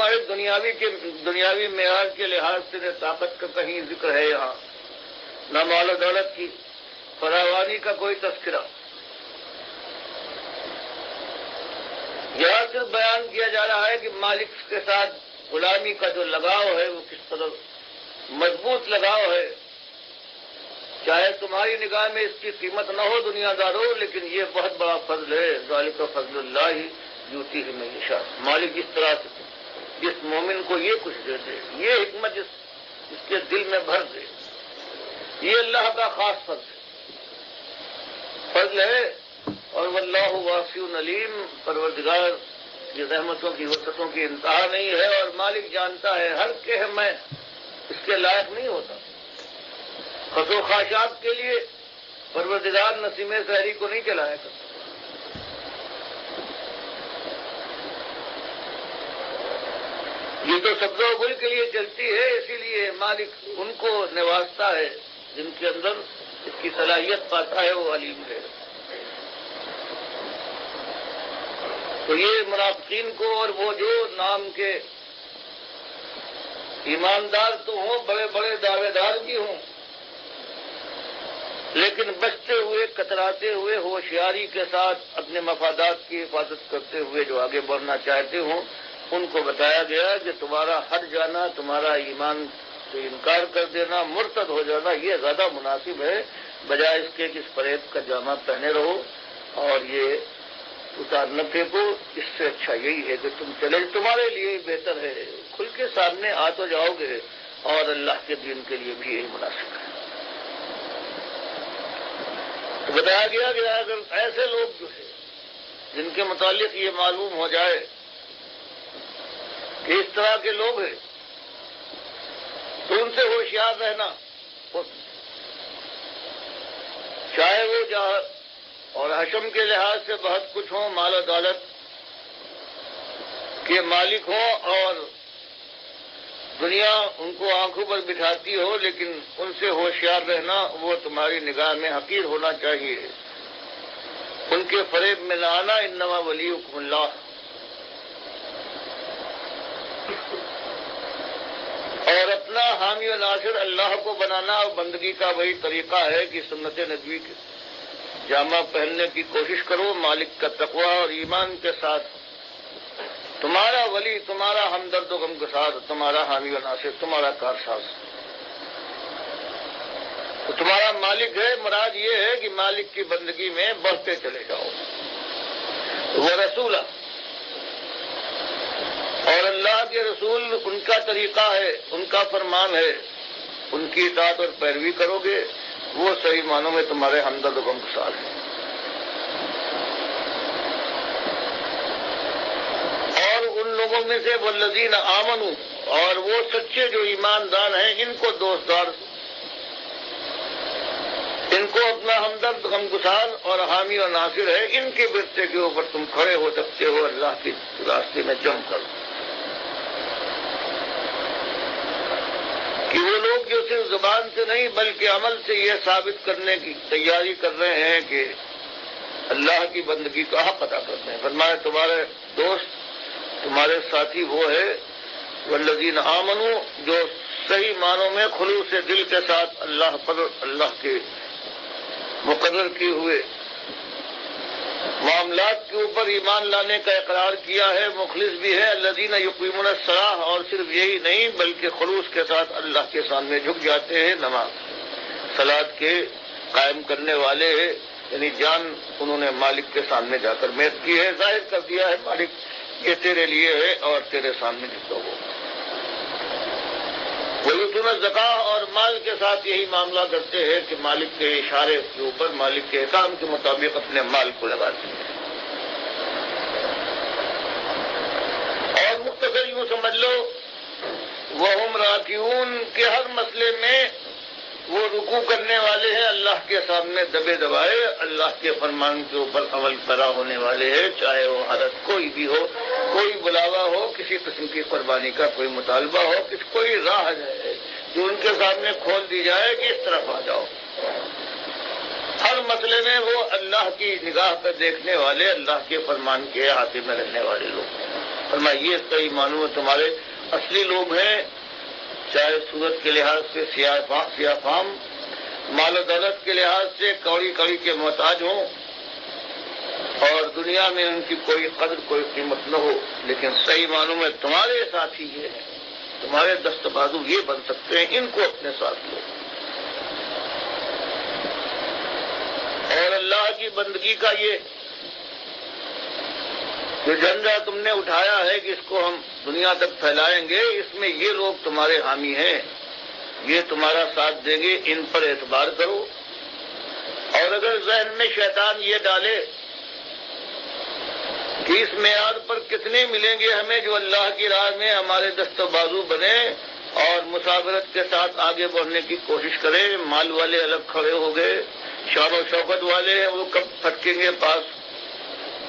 تمہارے دنیاوی معیار کے لحاظ سے نہ طاقت کا کہیں ذکر ہے یہاں، نہ مال و دولت کی فراوانی کا کوئی تذکرہ. یہاں صرف بیان کیا جا رہا ہے کہ مالک کے ساتھ غلامی کا جو لگاؤ ہے وہ کس طرح مضبوط لگاؤ ہے. چاہے تمہاری نگاہ میں اس کی قیمت نہ ہو دنیا داروں، لیکن یہ بہت بڑا فضل ہے. ذالک فضل اللہ یؤتیہ من یشاء. مالک اس طرح سے جس مومن کو یہ کچھ دے دے، یہ حکمت اس کے دل میں بھر دے، یہ اللہ کا خاص فضل ہے. اور واللہ واسع علیم، پروردگار کی رحمتوں کی وسعتوں کی انتہا نہیں ہے، اور مالک جانتا ہے ہر کہ میں اس کے لائق نہیں ہوتا. خس و خاشاک کے لیے پروردگار نسیم سحری کو نہیں چلایا کرتا. یہ تو سبزہ و گل کے لیے چلتی ہے، اسی لیے مالک ان کو نوازتا ہے جن کے اندر اس کی صلاحیت پاتا ہے، وہ علیم ہے. تو یہ منافقین کو اور وہ جو نام کے ایماندار تو ہوں، بڑے بڑے دعوے دار بھی ہوں، لیکن بچتے ہوئے کتراتے ہوئے ہوشیاری کے ساتھ اپنے مفادات کی حفاظت کرتے ہوئے جو آگے بڑھنا چاہتے ہوں، ان کو بتایا گیا کہ تمہارا ہٹ جانا، تمہارا ایمان سے انکار کر دینا، مرتد ہو جانا، یہ زیادہ مناسب ہے بجائے اس کے کہ اس فریب کا جامہ پہنے رہو اور یہ اتار نہ پھینکو. اس سے اچھا یہی ہے کہ تم چلے، تمہارے لیے بہتر ہے. کھل کے سامنے آ تو جاؤ گے، اور اللہ کے دین کے لیے بھی یہی مناسب ہے. تو بتایا گیا کہ اگر ایسے لوگ جو ہے جن کے متعلق یہ معلوم ہو جائے کہ اس طرح کے لوگ ہیں، تو ان سے ہوشیار رہنا. چاہے وہ جہاں اور حشم کے لحاظ سے بہت کچھ ہوں، مال و دولت کے مالک ہوں، اور دنیا ان کو آنکھوں پر بٹھاتی ہو، لیکن ان سے ہوشیار رہنا. وہ تمہاری نگاہ میں حقیر ہونا چاہیے. ان کے فریب میں نہ آنا. انما ولیکم اللہ. اور اپنا حامی و ناصر اللہ کو بنانا اور بندگی کا وہی طریقہ ہے کہ سنت نبوی کے جامہ پہننے کی کوشش کرو، مالک کا تقوی اور ایمان کے ساتھ. تمہارا ولی، تمہارا ہمدرد و غمگسار، تمہارا حامی و ناصر، تمہارا کارساز تو تمہارا مالک ہے. مراد یہ ہے کہ مالک کی بندگی میں بڑھتے چلے جاؤ. وہ رسول اور اللہ کے رسول ان کا طریقہ ہے، ان کا فرمان ہے. ان کی اطاعت اور پیروی کرو گے، وہ صحیح معنوں میں تمہارے ہمدرد و غمگسار ہیں. اور ان لوگوں میں سے والذین آمنوا، اور وہ سچے جو ایماندار ہیں، ان کو دوستدار، ان کو اپنا ہمدرد غمگسار اور حامی اور ناصر ہے. ان کے برتے کے اوپر تم کھڑے ہو سکتے ہو اللہ کے راستے میں جم کر. کہ وہ لوگ جو صرف زبان سے نہیں بلکہ عمل سے یہ ثابت کرنے کی تیاری کر رہے ہیں کہ اللہ کی بندگی کا حق ادا کرتے ہیں. فرمایا تمہارے دوست، تمہارے ساتھی وہ ہے والذین آمنوا، جو صحیح معنوں میں خلوص دل کے ساتھ اللہ پر، اللہ کے مقرر کیے ہوئے معاملات کے اوپر ایمان لانے کا اقرار کیا ہے، مخلص بھی ہے. الذین یقیمون الصلاۃ، اور صرف یہی نہیں بلکہ خلوص کے ساتھ اللہ کے سامنے جھک جاتے ہیں. نماز صلاۃ کے قائم کرنے والے ہیں، یعنی جان انہوں نے مالک کے سامنے جا کر میت کی ہے، ظاہر کر دیا ہے مالک یہ تیرے لیے ہے اور تیرے سامنے جھکا ہو. ویؤتون الزکاۃ، اور مال کے ساتھ یہی معاملہ کرتے ہیں کہ مالک کے اشارے کے اوپر، مالک کے احکام کے مطابق اپنے مال کو لگاتے ہیں. اور مختصر یوں سمجھ لو وہم راکعون، کے ہر مسئلے میں وہ رکوع کرنے والے ہیں، اللہ کے سامنے دبے دبائے اللہ کے فرمان کے اوپر عمل پیرا ہونے والے ہیں. چاہے وہ حالت کوئی بھی ہو، کوئی بلاوا ہو، کسی قسم کی قربانی کا کوئی مطالبہ ہو، کوئی راہ ہے جو ان کے سامنے کھول دی جائے کہ اس طرف آ جاؤ. ہر مسئلے میں وہ اللہ کی نگاہ پر دیکھنے والے، اللہ کے فرمان کے احاطے میں رہنے والے لوگ. فرمایا یہ صحیح معنوں میں تمہارے اصلی لوگ ہیں، چاہے صورت کے لحاظ سے سیاہ فام، مال و دولت کے لحاظ سے کوڑی کڑی کے محتاج ہوں، اور دنیا میں ان کی کوئی قدر کوئی قیمت نہ ہو، لیکن صحیح معنوں میں تمہارے ساتھی یہ ہیں، تمہارے دست بازو یہ بن سکتے ہیں، ان کو اپنے ساتھ لو۔ اور اللہ کی بندگی کا یہ جو جھنڈا تم نے اٹھایا ہے کہ اس کو ہم دنیا تک پھیلائیں گے، اس میں یہ لوگ تمہارے حامی ہیں، یہ تمہارا ساتھ دیں گے، ان پر اعتبار کرو۔ اور اگر ذہن میں شیطان یہ ڈالے کہ اس معیار پر کتنے ملیں گے ہمیں جو اللہ کی راہ میں ہمارے دست و بازو بنے اور مسافرت کے ساتھ آگے بڑھنے کی کوشش کریں، مال والے الگ کھڑے ہو گئے، شان و شوکت والے ہیں وہ کب پھٹکیں گے پاس،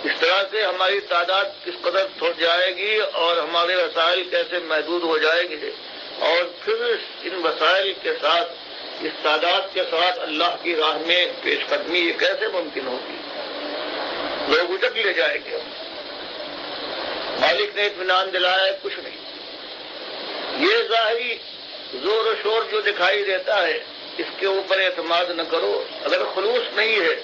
اس طرح سے ہماری تعداد کس قدر تھوڑ جائے گی اور ہمارے وسائل کیسے محدود ہو جائیں گے، اور پھر ان وسائل کے ساتھ اس تعداد کے ساتھ اللہ کی راہ میں پیش قدمی یہ کیسے ممکن ہوگی؟ لوگ اٹک لے جائیں گے۔ مالک نے اطمینان دلایا ہے کچھ نہیں، یہ ظاہری زور و شور جو دکھائی دیتا ہے اس کے اوپر اعتماد نہ کرو، اگر خلوص نہیں ہے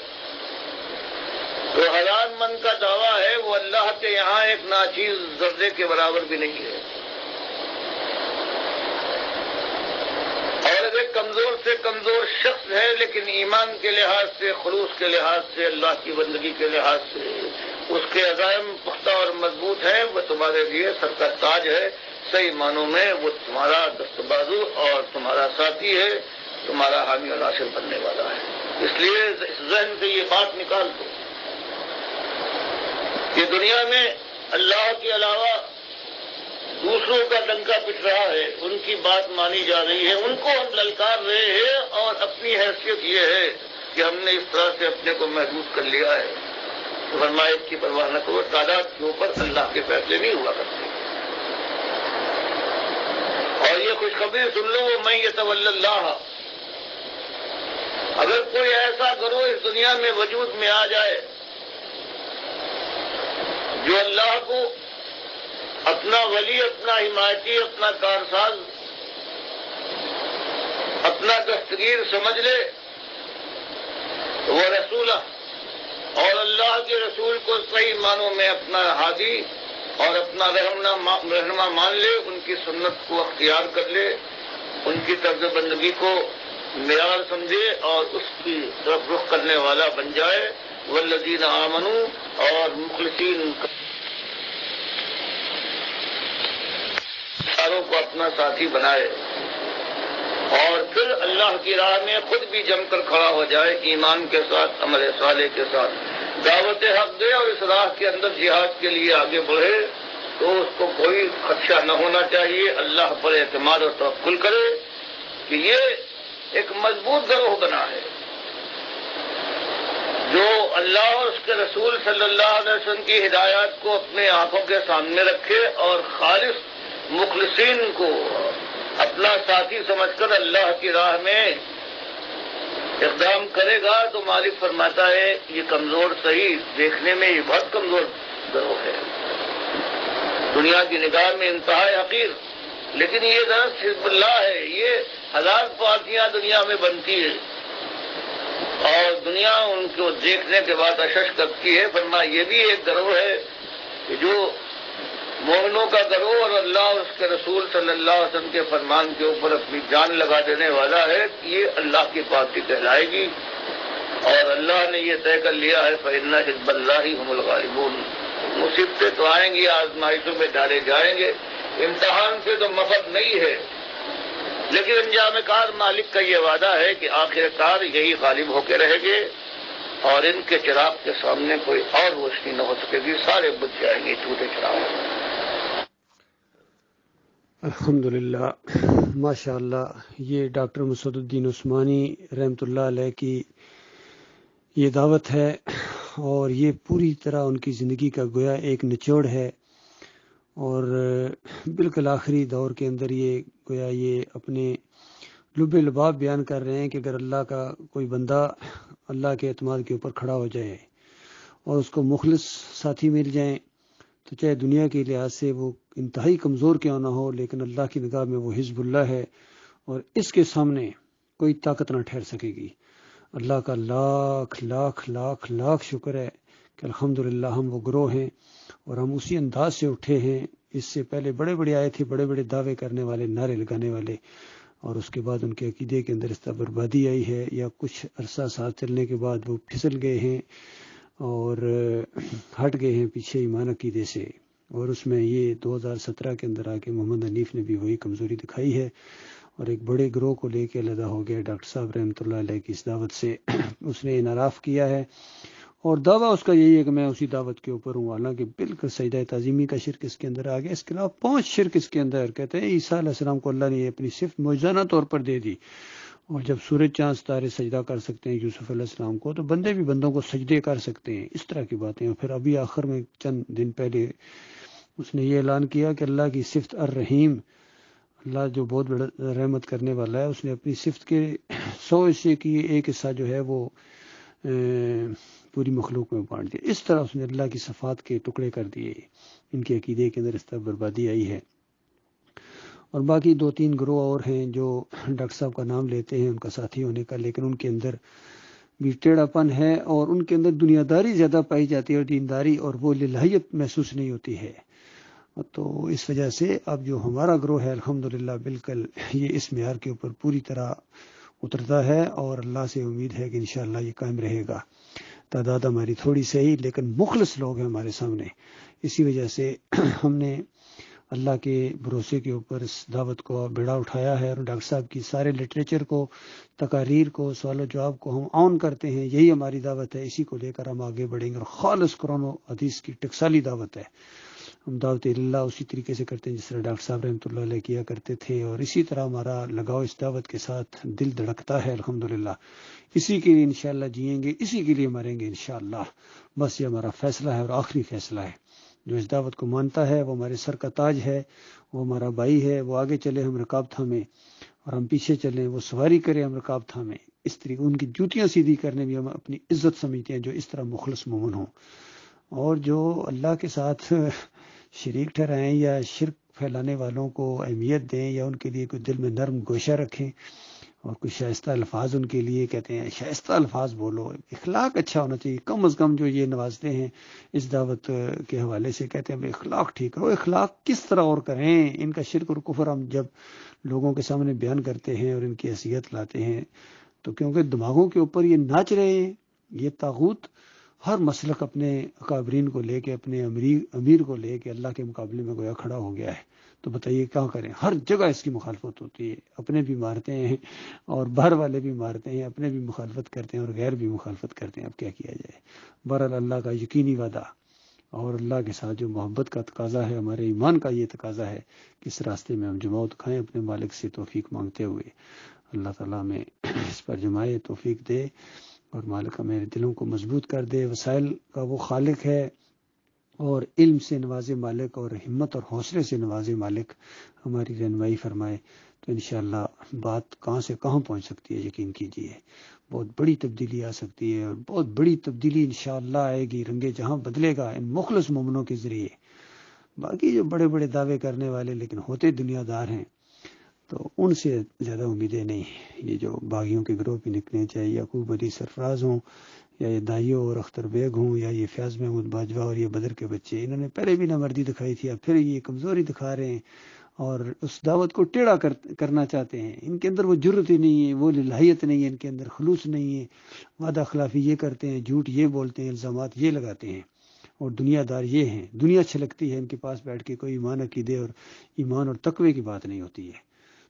تو حیران من کا دعویٰ ہے وہ اللہ کے یہاں ایک ناچیز ذرے کے برابر بھی نہیں ہے۔ اور اگر کمزور سے کمزور شخص ہے لیکن ایمان کے لحاظ سے، خلوص کے لحاظ سے، اللہ کی بندگی کے لحاظ سے اس کے عزائم پختہ اور مضبوط ہیں، وہ تمہارے لیے سر کا تاج ہے، صحیح معنوں میں وہ تمہارا دست بازو اور تمہارا ساتھی ہے، تمہارا حامی اور ناصر بننے والا ہے۔ اس لیے اس ذہن سے یہ بات نکال دو کہ دنیا میں اللہ کے علاوہ دوسروں کا ڈنکا پٹ رہا ہے، ان کی بات مانی جا رہی ہے، ان کو ہم للکار رہے ہیں، اور اپنی حیثیت یہ ہے کہ ہم نے اس طرح سے اپنے کو محدود کر لیا ہے۔ فرمایا کی پرواہ نہ کرو، تعداد کے اوپر اللہ کے فیصلے نہیں ہوا کرتے۔ اور یہ خوشخبری سن لو، میں یتولی اللہ، اگر کوئی ایسا گروہ اس دنیا میں وجود میں آ جائے جو اللہ کو اپنا ولی، اپنا حمایتی، اپنا کارساز، اپنا دستگیر سمجھ لے، وہ رسولہ اور اللہ کے رسول کو صحیح معنوں میں اپنا ہادی اور اپنا رہنما مان لے، ان کی سنت کو اختیار کر لے، ان کی طرز بندگی کو معیار سمجھے اور اس کی طرف رخ کرنے والا بن جائے، والذین آمنوا، اور مخلصین ساروں کو اپنا ساتھی بنائے، اور پھر اللہ کی راہ میں خود بھی جم کر کھڑا ہو جائے، ایمان کے ساتھ، عمل صالح کے ساتھ دعوت حق دے، اور اس راہ کے اندر جہاد کے لیے آگے بڑھے، تو اس کو کوئی خدشہ نہ ہونا چاہیے، اللہ پر اعتماد اور توکل کرے کہ یہ ایک مضبوط گروہ بنا ہے جو اللہ اور اس کے رسول صلی اللہ علیہ وسلم کی ہدایات کو اپنے آنکھوں کے سامنے رکھے اور خالص مخلصین کو اپنا ساتھی سمجھ کر اللہ کی راہ میں اقدام کرے گا، تو مالک فرماتا ہے یہ کمزور صحیح، دیکھنے میں یہ بہت کمزور گروہ ہے، دنیا کی نگاہ میں انتہائی حقیر، لیکن یہ درست حزب اللہ ہے، یہ ہزار پارٹیاں دنیا میں بنتی ہے اور دنیا ان کو دیکھنے کے بعد اشش کرتی ہے۔ فرمایا یہ بھی ایک گروہ ہے کہ جو مومنوں کا گروہ اور اللہ اور اس کے رسول صلی اللہ علیہ وسلم کے فرمان کے اوپر اپنی جان لگا دینے والا ہے، یہ اللہ کی پارٹی کہلائے گی، اور اللہ نے یہ طے کر لیا ہے فإن حزب اللہ هم الغالبون۔ مصیبتیں تو آئیں گی، آزمائشوں میں ڈالے جائیں گے، امتحان سے تو مفر نہیں ہے، لیکن انجام کار مالک کا یہ وعدہ ہے کہ آخر کار یہی غالب ہو کے رہے گے، اور ان کے چراغ کے سامنے کوئی اور روشنی نہ ہو سکے گی، سارے بجھ جائیں گے ٹوٹے چراغ۔ الحمدللہ، ماشاء اللہ، یہ ڈاکٹر مسعود الدین عثمانی رحمۃ اللہ علیہ کی یہ دعوت ہے، اور یہ پوری طرح ان کی زندگی کا گویا ایک نچوڑ ہے، اور بالکل آخری دور کے اندر یہ گویا یہ اپنے لب لباب بیان کر رہے ہیں کہ اگر اللہ کا کوئی بندہ اللہ کے اعتماد کے اوپر کھڑا ہو جائے اور اس کو مخلص ساتھی مل جائیں تو چاہے دنیا کے لحاظ سے وہ انتہائی کمزور کیوں نہ ہو، لیکن اللہ کی نگاہ میں وہ حزب اللہ ہے، اور اس کے سامنے کوئی طاقت نہ ٹھہر سکے گی۔ اللہ کا لاکھ لاکھ لاکھ لاکھ شکر ہے کہ الحمدللہ ہم وہ گروہ ہیں اور ہم اسی انداز سے اٹھے ہیں۔ اس سے پہلے بڑے بڑے آئے تھے، بڑے بڑے دعوے کرنے والے، نعرے لگانے والے، اور اس کے بعد ان کے عقیدے کے اندر اس طرح بربادی آئی ہے، یا کچھ عرصہ ساتھ چلنے کے بعد وہ پھسل گئے ہیں اور ہٹ گئے ہیں پیچھے ایمان عقیدے سے۔ اور اس میں یہ 2017 کے اندر آ کے محمد حنیف نے بھی وہی کمزوری دکھائی ہے، اور ایک بڑے گروہ کو لے کے علیحدہ ہو گیا ڈاکٹر صاحب رحمۃ اللہ علیہ کی اس دعوت سے۔ اس نے انحراف کیا ہے، اور دعویٰ اس کا یہی ہے کہ میں اسی دعوت کے اوپر ہوں، حالانکہ بالکل سجدہ تعظیمی کا شرک اس کے اندر آ گیا۔ اس کے علاوہ 5 شرک اس کے اندر، کہتے ہیں عیسیٰ علیہ السلام کو اللہ نے اپنی صفت معجزانہ طور پر دے دی، اور جب سورج چاند ستارے سجدہ کر سکتے ہیں یوسف علیہ السلام کو، تو بندے بھی بندوں کو سجدے کر سکتے ہیں، اس طرح کی باتیں۔ اور پھر ابھی آخر میں چند دن پہلے اس نے یہ اعلان کیا کہ اللہ کی صفت الرحیم، اللہ جو بہت بڑا رحمت کرنے والا ہے، اس نے اپنی صفت کے 100 حصے کی ایک حصہ جو ہے وہ پوری مخلوق میں بانٹ دیا۔ اس طرح اس نے اللہ کی صفات کے ٹکڑے کر دیے، ان کے عقیدے کے اندر اس طرح بربادی آئی ہے۔ اور باقی 2-3 گروہ اور ہیں جو ڈاکٹر صاحب کا نام لیتے ہیں ان کا ساتھی ہونے کا، لیکن ان کے اندر بھی ٹیڑھا پن ہے، اور ان کے اندر دنیا داری زیادہ پائی جاتی ہے اور دینداری، اور وہ الہیت محسوس نہیں ہوتی ہے۔ تو اس وجہ سے اب جو ہمارا گروہ ہے الحمدللہ بالکل یہ اس معیار کے اوپر پوری طرح اترتا ہے، اور اللہ سے امید ہے کہ انشاءاللہ یہ قائم رہے گا۔ تعداد ہماری تھوڑی صحیح، لیکن مخلص لوگ ہیں ہمارے سامنے۔ اسی وجہ سے ہم نے اللہ کے بھروسے کے اوپر اس دعوت کو بیڑا اٹھایا ہے، اور ڈاکٹر صاحب کی سارے لٹریچر کو، تقاریر کو، سوال و جواب کو ہم آن کرتے ہیں۔ یہی ہماری دعوت ہے، اسی کو لے کر ہم آگے بڑھیں گے، اور خالص قرآن و حدیث کی ٹکسالی دعوت ہے۔ ہم دعوت اللہ اسی طریقے سے کرتے ہیں جس طرح ڈاکٹر صاحب رحمۃ اللہ علیہ کیا کرتے تھے، اور اسی طرح ہمارا لگاؤ اس دعوت کے ساتھ دل دھڑکتا ہے الحمدللہ۔ اسی کے لیے انشاءاللہ جئیں گے، اسی کے لیے مریں گے انشاءاللہ۔ بس یہ ہمارا فیصلہ ہے اور آخری فیصلہ ہے۔ جو اس دعوت کو مانتا ہے وہ ہمارے سر کا تاج ہے، وہ ہمارا بھائی ہے۔ وہ آگے چلے ہم رکاب تھامیں، اور ہم پیچھے چلیں، وہ سواری کرے ہم رکاب تھامیں۔ اس طریقے ان کی جوتیاں سیدھی کرنے بھی ہم اپنی عزت سمجھتے ہیں جو اس طرح مخلص مومن ہوں، اور جو اللہ کے ساتھ شریک ٹھہرائیں یا شرک پھیلانے والوں کو اہمیت دیں، یا ان کے لیے کوئی دل میں نرم گوشہ رکھیں، اور کچھ شائستہ الفاظ ان کے لیے کہتے ہیں شائستہ الفاظ بولو، اخلاق اچھا ہونا چاہیے کم از کم۔ جو یہ نوازتے ہیں اس دعوت کے حوالے سے، کہتے ہیں اخلاق ٹھیک کرو۔ اخلاق کس طرح اور کریں؟ ان کا شرک اور کفر ہم جب لوگوں کے سامنے بیان کرتے ہیں اور ان کی حیثیت لاتے ہیں، تو کیونکہ دماغوں کے اوپر یہ ناچ رہے ہیں، یہ طاغوت ہر مسلک اپنے اکابرین کو لے کے، اپنے امیر کو لے کے اللہ کے مقابلے میں گویا کھڑا ہو گیا ہے۔ تو بتائیے کیا کریں؟ ہر جگہ اس کی مخالفت ہوتی ہے، اپنے بھی مارتے ہیں اور باہر والے بھی مارتے ہیں، اپنے بھی مخالفت کرتے ہیں اور غیر بھی مخالفت کرتے ہیں۔ اب کیا کیا جائے؟ بہرحال اللہ کا یقینی وعدہ اور اللہ کے ساتھ جو محبت کا تقاضا ہے، ہمارے ایمان کا یہ تقاضا ہے کہ اس راستے میں ہم جماعت کھائیں، اپنے مالک سے توفیق مانگتے ہوئے۔ اللہ تعالیٰ میں اس پر جمائے توفیق دے، اور مالک میرے دلوں کو مضبوط کر دے۔ وسائل کا وہ خالق ہے، اور علم سے نوازے مالک، اور ہمت اور حوصلے سے نوازے مالک، ہماری رہنمائی فرمائے۔ تو انشاءاللہ بات کہاں سے کہاں پہنچ سکتی ہے، یقین کیجئے بہت بڑی تبدیلی آ سکتی ہے، اور بہت بڑی تبدیلی انشاءاللہ آئے گی۔ رنگ جہاں بدلے گا ان مخلص مومنوں کے ذریعے۔ باقی جو بڑے بڑے دعوے کرنے والے لیکن ہوتے دنیا دار ہیں، تو ان سے زیادہ امیدیں نہیں۔ یہ جو باغیوں کے گروہ بھی نکلے، چاہے یعقوب علی سرفراز ہوں، یا یہ دائیو اور اختر بیگ ہوں، یا یہ فیاض محمود باجوہ اور یہ بدر کے بچے، انہوں نے پہلے بھی نامردی دکھائی تھی، اب پھر یہ کمزوری دکھا رہے ہیں اور اس دعوت کو ٹیڑھا کرنا چاہتے ہیں۔ ان کے اندر وہ جرت ہی نہیں ہے، وہ الہیت نہیں ہے، ان کے اندر خلوص نہیں ہے۔ وعدہ خلافی یہ کرتے ہیں، جھوٹ یہ بولتے ہیں، الزامات یہ لگاتے ہیں، اور دنیا دار یہ ہیں۔ دنیا چھلکتی ہے ان کے پاس بیٹھ کے، کوئی ایمان عقیدے اور ایمان اور تقوی کی بات نہیں ہوتی ہے۔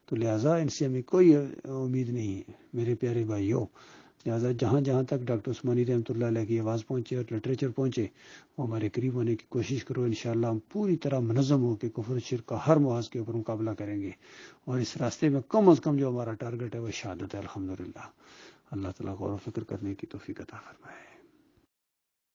تو لہٰذا ان سے ہمیں کوئی امید نہیں ہے میرے پیارے بھائیوں۔ لہٰذا جہاں جہاں تک ڈاکٹر عثمانی رحمۃ اللہ علیہ کی آواز پہنچے اور لٹریچر پہنچے، وہ ہمارے قریب ہونے کی کوشش کرو۔ انشاءاللہ ہم پوری طرح منظم ہو کے کفر شرک کا ہر محاذ کے اوپر مقابلہ کریں گے، اور اس راستے میں کم از کم جو ہمارا ٹارگٹ ہے وہ شہادت ہے الحمدللہ۔ اللہ تعالیٰ غور و فکر کرنے کی توفیق عطا فرمائے۔